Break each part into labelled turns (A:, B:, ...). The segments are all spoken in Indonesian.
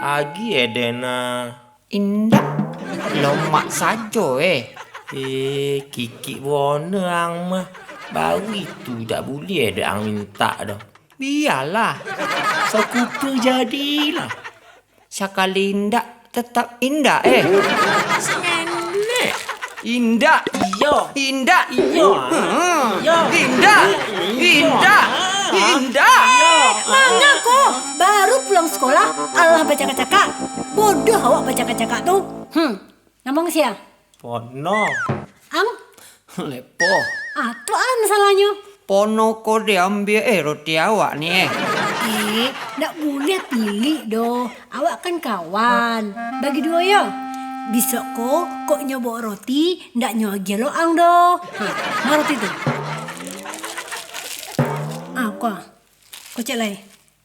A: Agi edena.
B: Indah. Lomak sajo
A: Kiki warna ang mah. Baru itu tak boleh ada ang minta dah.
B: Biarlah.
A: Sekutu jadilah.
B: Sekali indah tetap indah
A: Senenek.
B: Indah.
A: Iya.
B: Indah.
A: Iya. Iya.
B: Indah. Indah. Indah.
C: Mana kok? Baru pulang sekolah, Allah baca kacaka. Bodoh awak baca kacaka tuh. Namang siapa?
A: Pono.
C: Ang?
A: Lepo.
C: Tuh masalahnya.
B: Pono ko diambil roti awak nih
C: Nggak boleh pilih doh. Awak kan kawan. Bagi dua ya. Bisa kok nyoba roti, nggak nyoba lo ang doh. Mau roti tuh. Kok celai?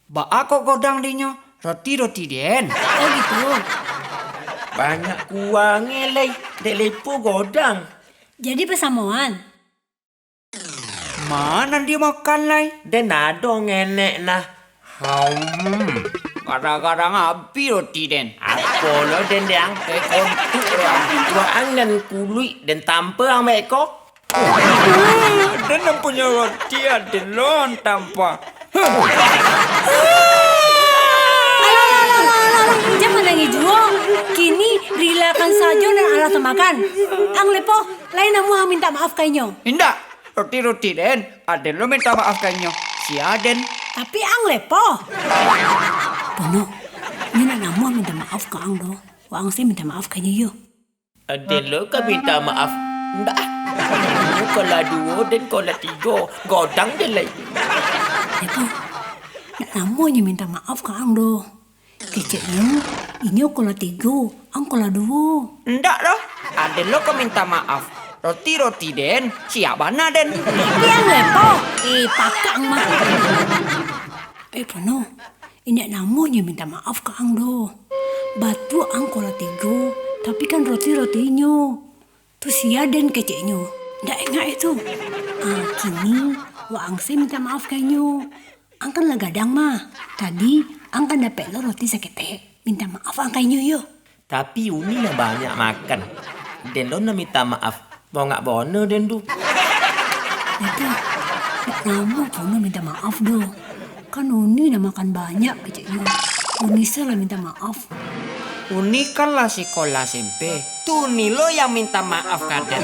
B: Ba ako godang dinyo roti den.
C: Oh gitu.
A: Banyak kuangnya lay. Dek lepo godang.
C: Jadi pesamuan.
B: Mana dia makan lay?
A: Dan ada ngenek nah.
B: Kadang-kadang habis roti den.
A: Apa lo den yang kontuk orang tuaan dan kulit dan tanpa ang mereka.
B: Den punya roti ada lon tanpa.
C: Jangan nangis juang. Kini relakan saja dan Allah temakan. Ang lepo, lain namu ang minta maaf kainyo.
B: Indah, roti den. Ada lo minta maaf kanyo. Si Aden.
C: Tapi ang lepo. Pono, ini namu ang minta maaf ka ang do. Ang sih minta maaf kainyo yo.
A: Ada lo kan minta maaf. Ndak. Kalau dua dan kalau tiga godang dia lay.
C: Lepo, namu yang minta maaf ka ang do. Keceknya, inyo kola tiga, ang kola dua.
B: Ndak loh. Ada lo ko minta maaf. Roti den. Siapa na den?
C: Tapi ang lepo, pakang mah. Pono, ini namanya minta maaf ka ang do. Batu ang kola tiga, tapi kan rotinya. Terus ya den keceknya, ndak enggak itu. Kini, ang saya minta maaf kainyo. Ang kan lagadang mah. Tadi, ang kan dapat lo roti sakete. Minta maaf ang kainyo yo.
A: Tapi Uni lah banyak makan. Dan lo nak minta maaf. Mau ngak bono den tu.
C: Itu, kamu Pono minta maaf do. Kan Uni dah makan banyak keceknya. Uni salah minta maaf.
B: Uni kan lah sekolah SMP. Tuh nih lo yang minta maaf kaden.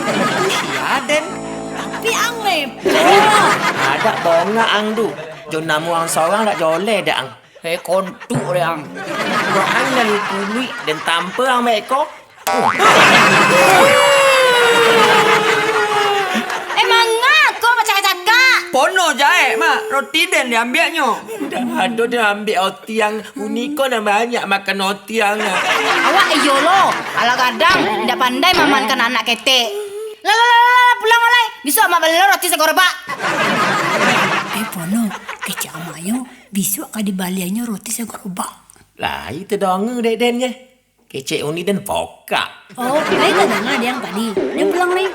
B: Si Aden.
C: Tapi ang lepo.
A: Ada bonga ang tu. Jonamu ang seorang tak joleh dah ang.
B: Kontuk yang.
A: Doang dan kulit dan tanpa ang mereka.
C: Emang ngaku baca kacaka.
B: Pono jahe mak. Roti den diambilnya.
A: Dah ada dia ambil roti yang Uniko dah banyak makan roti yang.
D: Awak iyo lo, ala kadang tidak pandai memankan anak ketek. Pulang oleh. Bisa mak beli roti segorba.
C: Pono, kecak amayo besok ka di baliannya roti segorobak.
A: Lah itu dong dek dennya. Kecek Uni dan poka.
C: Oh, lain kadang ada yang tadi. Dia pulang nih.